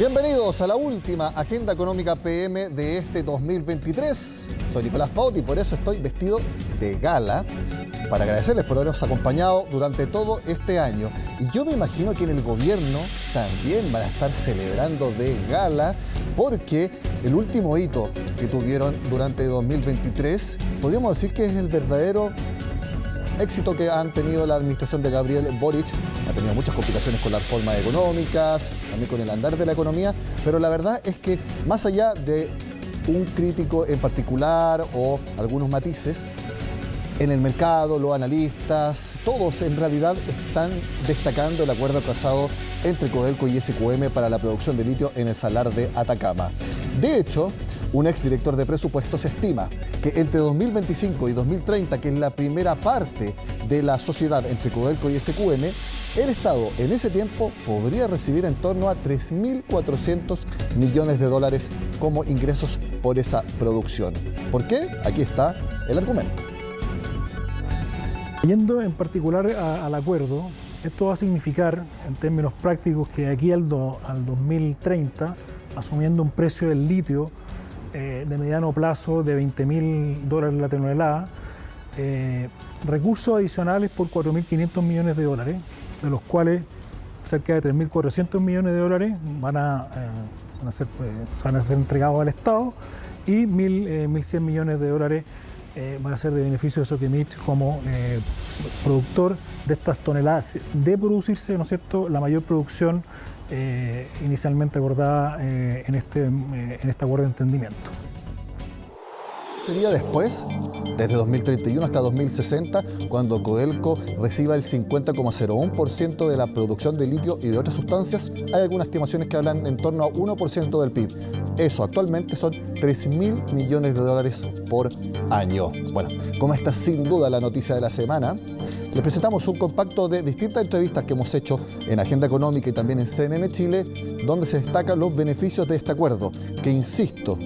Bienvenidos a la última Agenda Económica PM de este 2023. Soy Nicolás Paut y por eso estoy vestido de gala para agradecerles por habernos acompañado durante todo este año. Y yo me imagino que en el gobierno también van a estar celebrando de gala porque el último hito que tuvieron durante 2023, podríamos decir que es el verdadero éxito que han tenido la administración de Gabriel Boric. Ha tenido muchas complicaciones con las reformas económicas, también con el andar de la economía, pero la verdad es que más allá de un crítico en particular o algunos matices, en el mercado, los analistas, todos en realidad están destacando el acuerdo alcanzado entre Codelco y SQM para la producción de litio en el salar de Atacama. De hecho, un exdirector de presupuestos estima que entre 2025 y 2030, que es la primera parte de la sociedad entre Codelco y SQM, el Estado en ese tiempo podría recibir en torno a 3.400 millones de dólares como ingresos por esa producción. ¿Por qué? Aquí está el argumento. Yendo en particular al acuerdo, esto va a significar, en términos prácticos, que de aquí al 2030, asumiendo un precio del litio de mediano plazo de $20.000 la tonelada, recursos adicionales por 4.500 millones de dólares, de los cuales cerca de 3.400 millones de dólares van a ser entregados al Estado y 1.100 millones de dólares van a ser de beneficio de Sokimich como productor de estas toneladas, de producirse, ¿no es cierto?, la mayor producción inicialmente acordada en este acuerdo de entendimiento. Sería después, desde 2031 hasta 2060, cuando Codelco reciba el 50,01% de la producción de litio y de otras sustancias. Hay algunas estimaciones que hablan en torno a 1% del PIB. Eso actualmente son 3.000 millones de dólares por año. Bueno, como esta es sin duda la noticia de la semana, les presentamos un compacto de distintas entrevistas que hemos hecho en Agenda Económica y también en CNN Chile, donde se destacan los beneficios de este acuerdo, que insisto,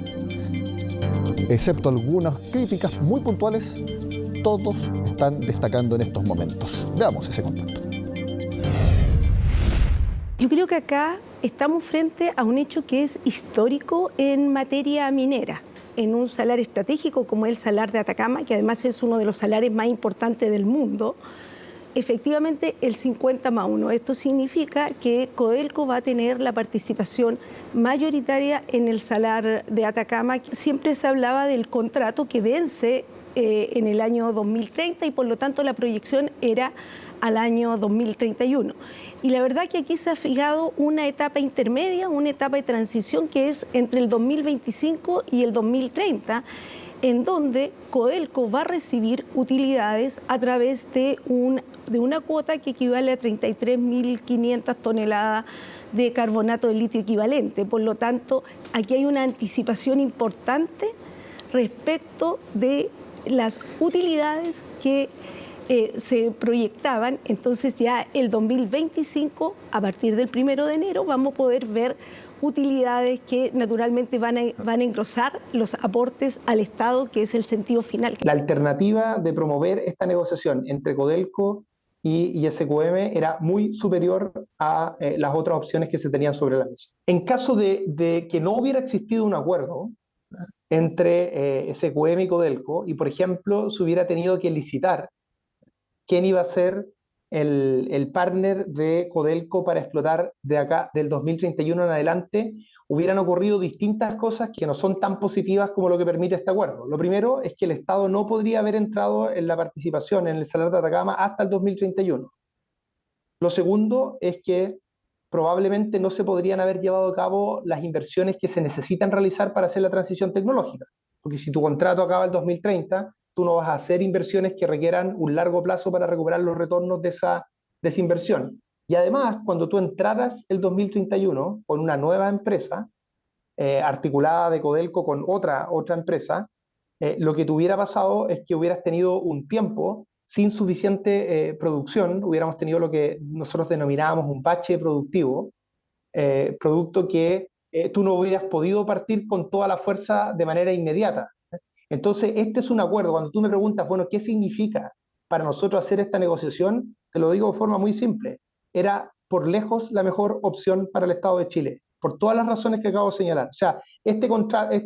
excepto algunas críticas muy puntuales, todos están destacando en estos momentos. Veamos ese contacto. Yo creo que acá estamos frente a un hecho que es histórico en materia minera, en un salar estratégico como el salar de Atacama, que además es uno de los salares más importantes del mundo. Efectivamente, el 50+1. Esto significa que Codelco va a tener la participación mayoritaria en el salar de Atacama. Siempre se hablaba del contrato que vence en el año 2030 y por lo tanto la proyección era al año 2031. Y la verdad que aquí se ha fijado una etapa intermedia, una etapa de transición que es entre el 2025 y el 2030, en donde Codelco va a recibir utilidades a través de una cuota que equivale a 33.500 toneladas de carbonato de litio equivalente. Por lo tanto, aquí hay una anticipación importante respecto de las utilidades que se proyectaban. Entonces ya el 2025, a partir del 1 de enero, vamos a poder ver utilidades que naturalmente van a engrosar los aportes al Estado, que es el sentido final. La alternativa de promover esta negociación entre Codelco y SQM era muy superior a las otras opciones que se tenían sobre la mesa. En caso de que no hubiera existido un acuerdo entre SQM y Codelco, y por ejemplo se hubiera tenido que licitar quién iba a ser el partner de Codelco para explotar de acá, del 2031 en adelante, hubieran ocurrido distintas cosas que no son tan positivas como lo que permite este acuerdo. Lo primero es que el Estado no podría haber entrado en la participación en el salar de Atacama hasta el 2031. Lo segundo es que probablemente no se podrían haber llevado a cabo las inversiones que se necesitan realizar para hacer la transición tecnológica. Porque si tu contrato acaba el 2030, tú no vas a hacer inversiones que requieran un largo plazo para recuperar los retornos de esa inversión. Y además, cuando tú entraras el 2031 con una nueva empresa, articulada de Codelco con otra empresa, lo que te hubiera pasado es que hubieras tenido un tiempo sin suficiente producción, hubiéramos tenido lo que nosotros denominábamos un bache productivo, producto que tú no hubieras podido partir con toda la fuerza de manera inmediata. Entonces, este es un acuerdo. Cuando tú me preguntas, bueno, ¿qué significa para nosotros hacer esta negociación? Te lo digo de forma muy simple. Era por lejos la mejor opción para el Estado de Chile. por todas las razones que acabo de señalar. O sea, este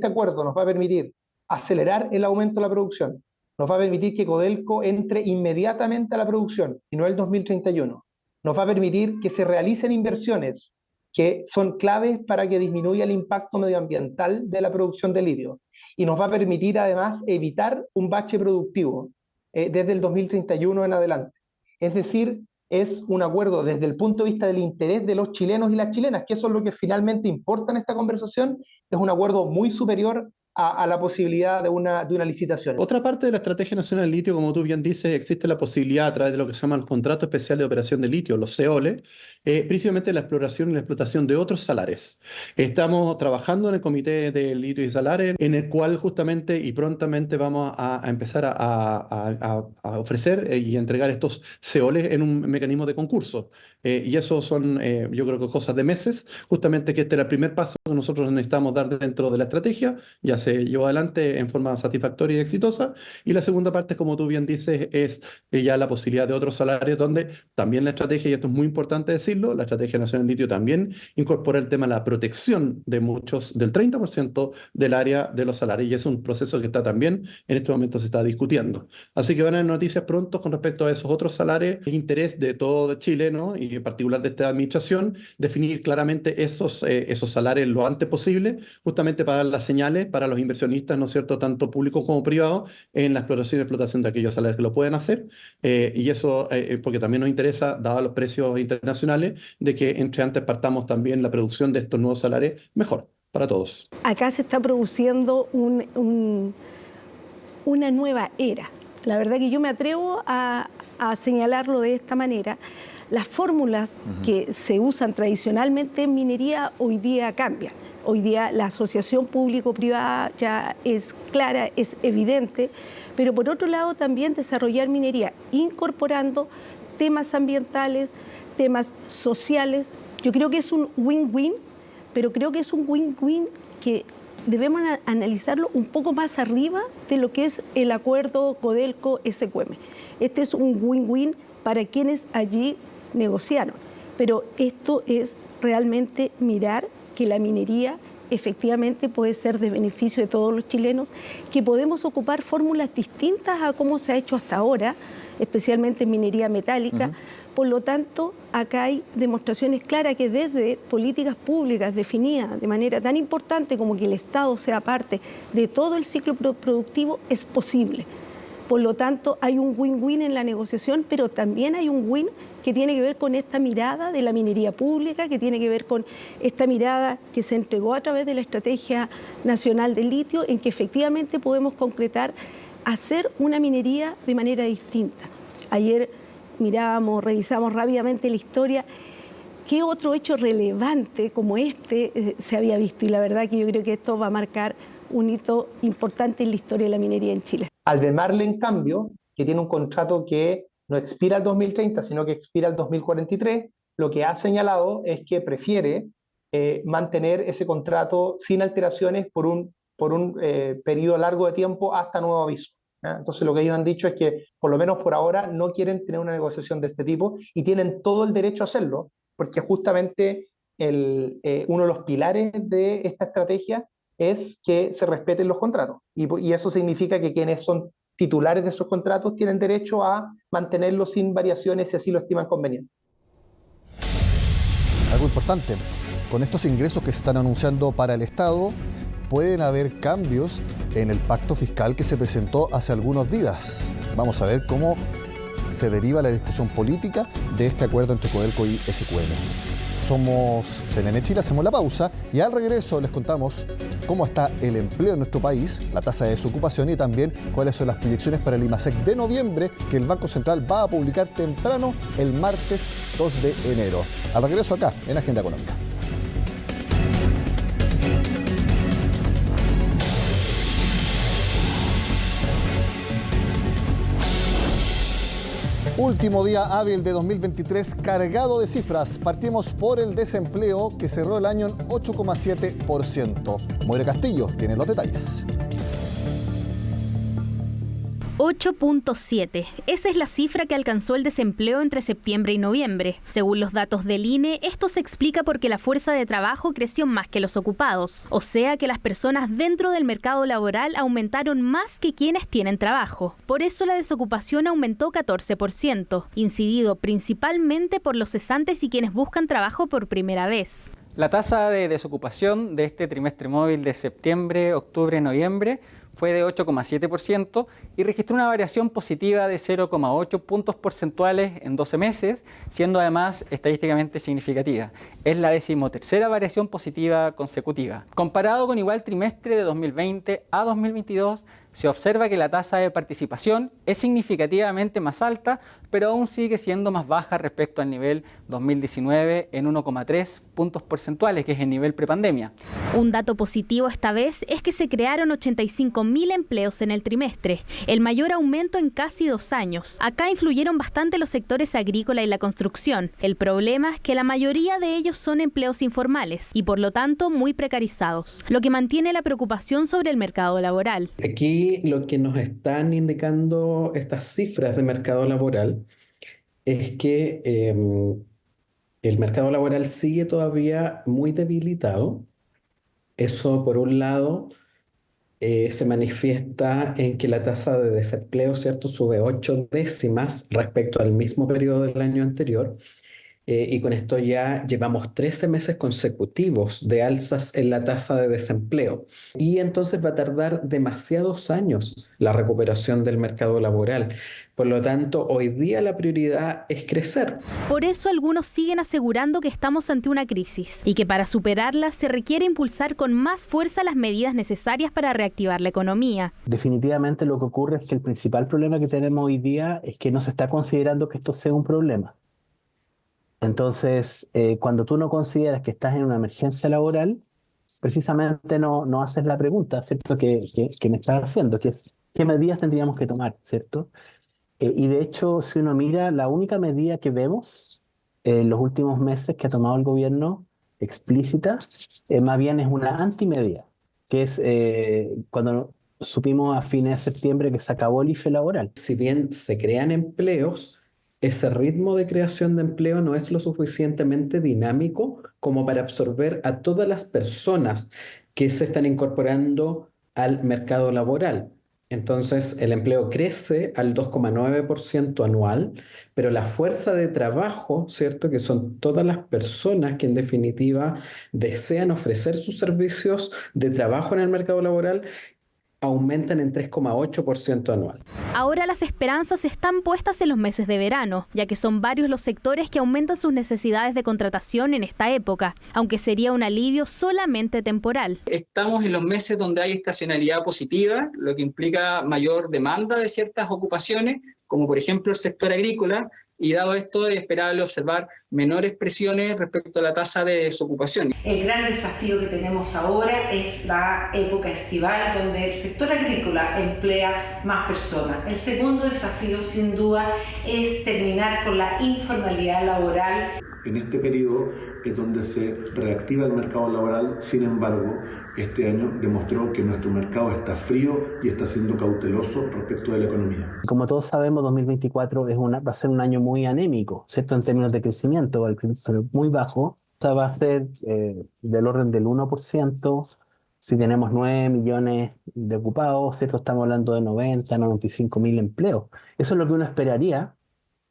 acuerdo nos va a permitir acelerar el aumento de la producción, nos va a permitir que Codelco entre inmediatamente a la producción y no el 2031. Nos va a permitir que se realicen inversiones que son claves para que disminuya el impacto medioambiental de la producción de litio. Y nos va a permitir además evitar un bache productivo desde el 2031 en adelante. Es decir, es un acuerdo desde el punto de vista del interés de los chilenos y las chilenas, que eso es lo que finalmente importa en esta conversación, es un acuerdo muy superior a la posibilidad de una licitación. Otra parte de la Estrategia Nacional del Litio, como tú bien dices, existe la posibilidad a través de lo que se llaman los contratos especiales de operación de litio, los CEOLE, principalmente la exploración y la explotación de otros salares. Estamos trabajando en el Comité de Litio y Salares, en el cual justamente y prontamente vamos a empezar a ofrecer y entregar estos CEOLE en un mecanismo de concurso. Y eso son, yo creo que cosas de meses, justamente que este era el primer paso que nosotros necesitamos dar dentro de la estrategia, ya se llevó adelante en forma satisfactoria y exitosa, y la segunda parte, como tú bien dices, es ya la posibilidad de otros salarios, donde también la estrategia, y esto es muy importante decirlo, la Estrategia Nacional del Litio también incorpora el tema de la protección de del 30% del área de los salarios, y es un proceso que está también, en este momento se está discutiendo. Así que van a haber noticias pronto con respecto a esos otros salarios, de interés de todo Chile, ¿no? Y en particular de esta administración, definir claramente esos salarios lo antes posible, justamente para dar las señales para los inversionistas, ¿no es cierto?, tanto públicos como privados, en la exploración y explotación de aquellos salarios que lo pueden hacer, y eso porque también nos interesa, dados los precios internacionales, de que entre antes partamos también la producción de estos nuevos salarios mejor para todos. Acá se está produciendo una nueva era. La verdad que yo me atrevo a señalarlo de esta manera. Las fórmulas que se usan tradicionalmente en minería hoy día cambian. Hoy día la asociación público-privada ya es clara, es evidente, pero por otro lado también desarrollar minería incorporando temas ambientales, temas sociales. Yo creo que es un win-win, pero creo que es un win-win que debemos analizarlo un poco más arriba de lo que es el acuerdo Codelco-SQM. Este es un win-win para quienes allí negociaron, pero esto es realmente mirar que la minería efectivamente puede ser de beneficio de todos los chilenos, que podemos ocupar fórmulas distintas a cómo se ha hecho hasta ahora, especialmente en minería metálica. Por lo tanto, acá hay demostraciones claras que desde políticas públicas definidas de manera tan importante como que el Estado sea parte de todo el ciclo productivo es posible. Por lo tanto, hay un win-win en la negociación, pero también hay un win que tiene que ver con esta mirada de la minería pública, que tiene que ver con esta mirada que se entregó a través de la Estrategia Nacional del Litio, en que efectivamente podemos concretar hacer una minería de manera distinta. Ayer revisamos rápidamente la historia, qué otro hecho relevante como este se había visto, y la verdad que yo creo que esto va a marcar un hito importante en la historia de la minería en Chile. Albemarle, en cambio, que tiene un contrato que no expira el 2030, sino que expira el 2043, lo que ha señalado es que prefiere mantener ese contrato sin alteraciones por un periodo largo de tiempo hasta nuevo aviso. Entonces lo que ellos han dicho es que, por lo menos por ahora, no quieren tener una negociación de este tipo y tienen todo el derecho a hacerlo, porque justamente uno de los pilares de esta estrategia es que se respeten los contratos. Y eso significa que quienes son titulares de esos contratos tienen derecho a mantenerlos sin variaciones si así lo estiman conveniente. Algo importante, con estos ingresos que se están anunciando para el Estado, pueden haber cambios en el pacto fiscal que se presentó hace algunos días. Vamos a ver cómo se deriva la discusión política de este acuerdo entre Codelco y SQM. Somos CNN Chile, hacemos la pausa y al regreso les contamos cómo está el empleo en nuestro país, la tasa de desocupación y también cuáles son las proyecciones para el IMASEC de noviembre que el Banco Central va a publicar temprano el martes 2 de enero. Al regreso acá en Agenda Económica. Último día hábil de 2023 cargado de cifras. Partimos por el desempleo que cerró el año en 8,7%. Moira Castillo tiene los detalles. 8.7. Esa es la cifra que alcanzó el desempleo entre septiembre y noviembre. Según los datos del INE, esto se explica porque la fuerza de trabajo creció más que los ocupados. O sea que las personas dentro del mercado laboral aumentaron más que quienes tienen trabajo. Por eso la desocupación aumentó 14%, incidido principalmente por los cesantes y quienes buscan trabajo por primera vez. La tasa de desocupación de este trimestre móvil de septiembre, octubre, noviembre fue de 8,7% y registró una variación positiva de 0,8 puntos porcentuales en 12 meses, siendo además estadísticamente significativa. Es la 13ª variación positiva consecutiva. Comparado con igual trimestre de 2020 a 2022, se observa que la tasa de participación es significativamente más alta, pero aún sigue siendo más baja respecto al nivel 2019 en 1,3 puntos porcentuales, que es el nivel prepandemia. Un dato positivo esta vez es que se crearon 85.000 empleos en el trimestre, el mayor aumento en casi 2 años. Acá influyeron bastante los sectores agrícola y la construcción. El problema es que la mayoría de ellos son empleos informales y por lo tanto muy precarizados, lo que mantiene la preocupación sobre el mercado laboral. Aquí lo que nos están indicando estas cifras de mercado laboral es que el mercado laboral sigue todavía muy debilitado. Eso, por un lado, se manifiesta en que la tasa de desempleo, ¿cierto?, sube 8 décimas respecto al mismo periodo del año anterior. Y con esto ya llevamos 13 meses consecutivos de alzas en la tasa de desempleo. Y entonces va a tardar demasiados años la recuperación del mercado laboral. Por lo tanto, hoy día la prioridad es crecer. Por eso algunos siguen asegurando que estamos ante una crisis y que para superarla se requiere impulsar con más fuerza las medidas necesarias para reactivar la economía. Definitivamente lo que ocurre es que el principal problema que tenemos hoy día es que no se está considerando que esto sea un problema. Entonces, cuando tú no consideras que estás en una emergencia laboral, precisamente no haces la pregunta, ¿cierto?, que me estás haciendo, que es ¿qué medidas tendríamos que tomar?, ¿cierto? Y de hecho, si uno mira, la única medida que vemos en los últimos meses que ha tomado el gobierno explícita, más bien es una antimedida, que es cuando supimos a fines de septiembre que se acabó el IFE laboral. Si bien se crean empleos, ese ritmo de creación de empleo no es lo suficientemente dinámico como para absorber a todas las personas que se están incorporando al mercado laboral. Entonces, el empleo crece al 2,9% anual, pero la fuerza de trabajo, ¿cierto?, que son todas las personas que en definitiva desean ofrecer sus servicios de trabajo en el mercado laboral, aumentan en 3,8% anual. Ahora las esperanzas están puestas en los meses de verano, ya que son varios los sectores que aumentan sus necesidades de contratación en esta época, aunque sería un alivio solamente temporal. Estamos en los meses donde hay estacionalidad positiva, lo que implica mayor demanda de ciertas ocupaciones, como por ejemplo el sector agrícola, y dado esto es esperable observar menores presiones respecto a la tasa de desocupación. El gran desafío que tenemos ahora es la época estival, donde el sector agrícola emplea más personas. El segundo desafío, sin duda, es terminar con la informalidad laboral. En este periodo es donde se reactiva el mercado laboral. Sin embargo, este año demostró que nuestro mercado está frío y está siendo cauteloso respecto de la economía. Como todos sabemos, 2024 va a ser un año muy anémico, ¿cierto?, en términos de crecimiento, va a ser muy bajo. O sea, va a ser del orden del 1%. Si tenemos 9 millones de ocupados, ¿cierto?, estamos hablando de 95 mil empleos. Eso es lo que uno esperaría,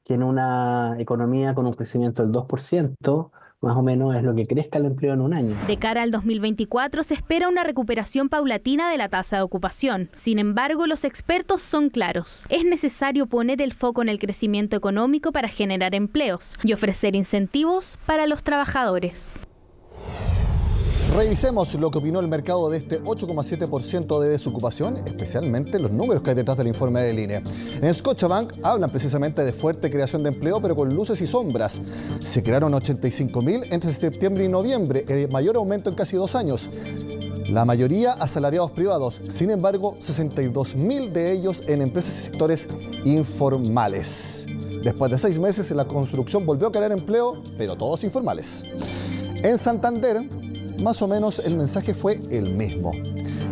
que en una economía con un crecimiento del 2%, más o menos es lo que crezca el empleo en un año. De cara al 2024 se espera una recuperación paulatina de la tasa de ocupación. Sin embargo, los expertos son claros. Es necesario poner el foco en el crecimiento económico para generar empleos y ofrecer incentivos para los trabajadores. Revisemos lo que opinó el mercado de este 8,7% de desocupación, especialmente los números que hay detrás del informe del INE. En Scotiabank hablan precisamente de fuerte creación de empleo, pero con luces y sombras. Se crearon 85.000 entre septiembre y noviembre, el mayor aumento en casi 2 años. La mayoría asalariados privados, sin embargo, 62.000 de ellos en empresas y sectores informales. Después de 6 meses, la construcción volvió a crear empleo, pero todos informales. En Santander, más o menos el mensaje fue el mismo.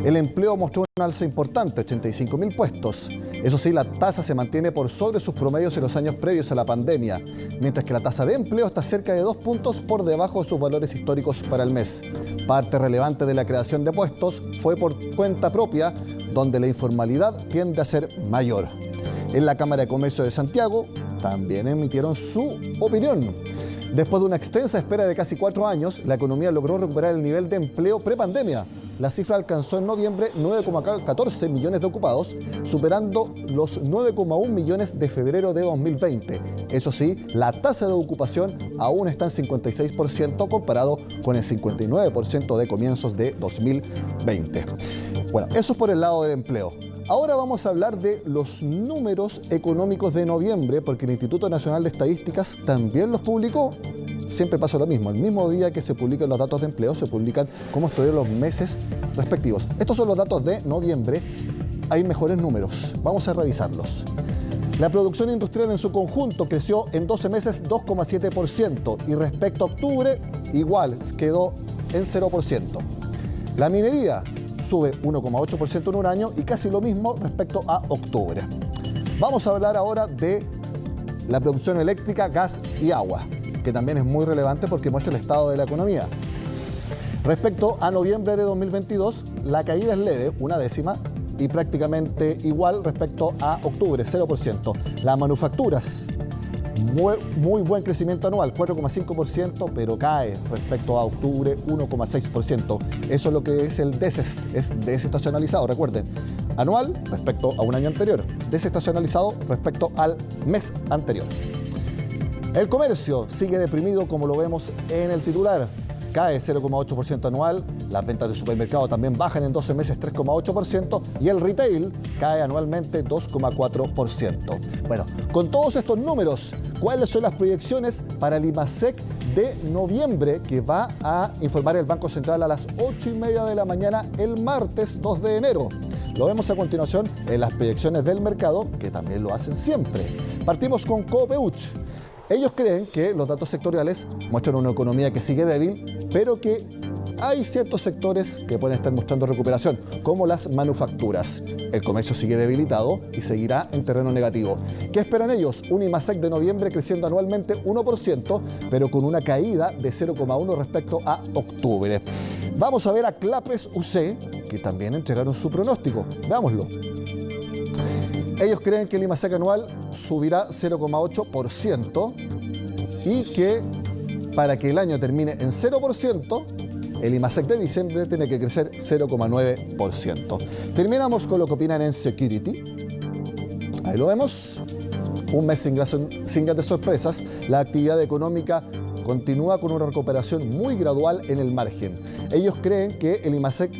El empleo mostró un alza importante, 85.000 puestos. Eso sí, la tasa se mantiene por sobre sus promedios en los años previos a la pandemia, mientras que la tasa de empleo está cerca de 2 puntos por debajo de sus valores históricos para el mes. Parte relevante de la creación de puestos fue por cuenta propia, donde la informalidad tiende a ser mayor. En la Cámara de Comercio de Santiago también emitieron su opinión. Después de una extensa espera de casi 4 años, la economía logró recuperar el nivel de empleo prepandemia. La cifra alcanzó en noviembre 9,14 millones de ocupados, superando los 9,1 millones de febrero de 2020. Eso sí, la tasa de ocupación aún está en 56% comparado con el 59% de comienzos de 2020. Bueno, eso es por el lado del empleo. Ahora vamos a hablar de los números económicos de noviembre, porque el Instituto Nacional de Estadísticas también los publicó. Siempre pasa lo mismo, el mismo día que se publican los datos de empleo, se publican cómo estuvieron los meses respectivos. Estos son los datos de noviembre, hay mejores números, vamos a revisarlos. La producción industrial en su conjunto creció en 12 meses 2,7% y respecto a octubre igual, quedó en 0%. La minería sube 1,8% en un año y casi lo mismo respecto a octubre. Vamos a hablar ahora de la producción eléctrica, gas y agua, que también es muy relevante porque muestra el estado de la economía. Respecto a noviembre de 2022, la caída es leve, 1/10, y prácticamente igual respecto a octubre, 0%. Las manufacturas, muy buen crecimiento anual, 4,5%, pero cae respecto a octubre, 1,6%. Eso es lo que es el desestacionalizado, recuerden. Anual respecto a un año anterior, desestacionalizado respecto al mes anterior. El comercio sigue deprimido, como lo vemos en el titular. Cae 0,8% anual, las ventas de supermercado también bajan en 12 meses 3,8% y el retail cae anualmente 2,4%. Bueno, con todos estos números, ¿cuáles son las proyecciones para el IMASEC de noviembre que va a informar el Banco Central a las 8:30 de la mañana el martes 2 de enero? Lo vemos a continuación en las proyecciones del mercado, que también lo hacen siempre. Partimos con Copeuch. Ellos creen que los datos sectoriales muestran una economía que sigue débil, pero que hay ciertos sectores que pueden estar mostrando recuperación, como las manufacturas. El comercio sigue debilitado y seguirá en terreno negativo. ¿Qué esperan ellos? Un IMASEC de noviembre creciendo anualmente 1%, pero con una caída de 0,1% respecto a octubre. Vamos a ver a Clapes UC, que también entregaron su pronóstico. Veámoslo. Ellos creen que el IMASEC anual subirá 0,8% y que para que el año termine en 0%, el IMASEC de diciembre tiene que crecer 0,9%. Terminamos con lo que opinan en Security. Ahí lo vemos. Un mes sin grandes sorpresas. La actividad económica continúa con una recuperación muy gradual en el margen. Ellos creen que el IMASEC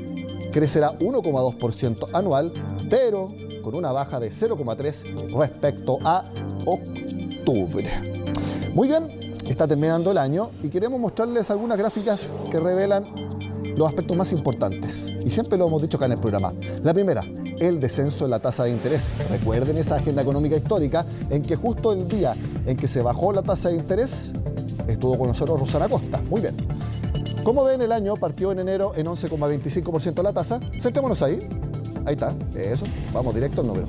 crecerá 1,2% anual, pero con una baja de 0,3% respecto a octubre. Muy bien, está terminando el año y queremos mostrarles algunas gráficas que revelan los aspectos más importantes. Y siempre lo hemos dicho acá en el programa. La primera, el descenso en la tasa de interés. Recuerden esa agenda económica histórica en que justo el día en que se bajó la tasa de interés, estuvo con nosotros Rosana Costa. Muy bien. Como ven, el año partió en enero en 11,25% la tasa. Centrémonos ahí. Ahí está, eso, vamos directo al número.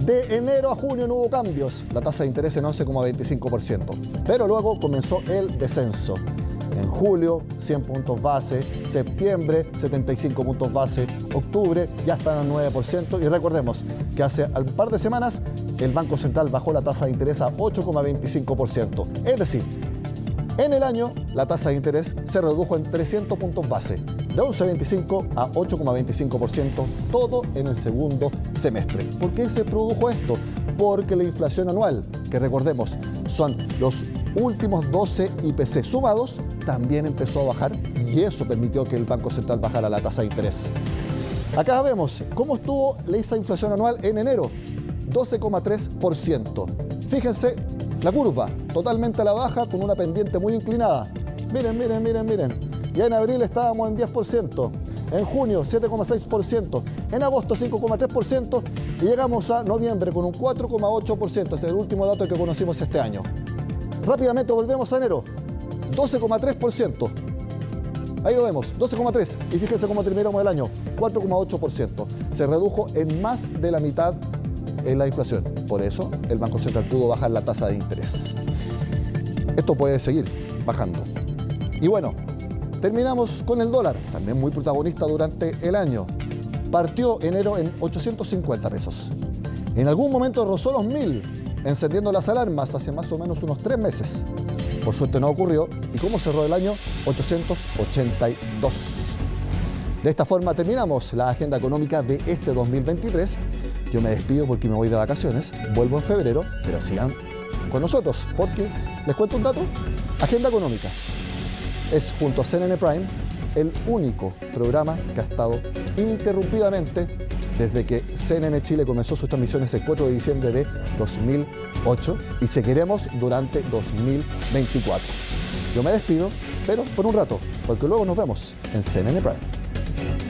De enero a junio no hubo cambios, la tasa de interés en 11,25%, pero luego comenzó el descenso. En julio, 100 puntos base, septiembre, 75 puntos base, octubre ya están al 9%, y recordemos que hace un par de semanas el Banco Central bajó la tasa de interés a 8,25%, es decir, en el año la tasa de interés se redujo en 300 puntos base, de 11,25 a 8,25%, todo en el segundo semestre. ¿Por qué se produjo esto? Porque la inflación anual, que recordemos son los últimos 12 IPC sumados, también empezó a bajar y eso permitió que el Banco Central bajara la tasa de interés. Acá vemos cómo estuvo esa inflación anual en enero, 12,3%. Fíjense la curva, totalmente a la baja con una pendiente muy inclinada. Miren. Ya en abril estábamos en 10%, en junio 7,6%, en agosto 5,3% y llegamos a noviembre con un 4,8%. Este es el último dato que conocimos este año. Rápidamente volvemos a enero, 12,3%. Ahí lo vemos, 12,3%. Y fíjense cómo terminamos el año, 4,8%. Se redujo en más de la mitad en la inflación. Por eso, el Banco Central pudo bajar la tasa de interés. Esto puede seguir bajando. Y bueno, terminamos con el dólar, también muy protagonista durante el año. Partió enero en 850 pesos. En algún momento rozó los 1.000, encendiendo las alarmas hace más o menos unos 3 meses. Por suerte no ocurrió. ¿Y cómo cerró el año? 882. De esta forma terminamos la agenda económica de este 2023. Yo me despido porque me voy de vacaciones. Vuelvo en febrero, pero sigan con nosotros porque, les cuento un dato, Agenda Económica es, junto a CNN Prime, el único programa que ha estado ininterrumpidamente desde que CNN Chile comenzó sus transmisiones el 4 de diciembre de 2008 y seguiremos durante 2024. Yo me despido, pero por un rato, porque luego nos vemos en CNN Prime.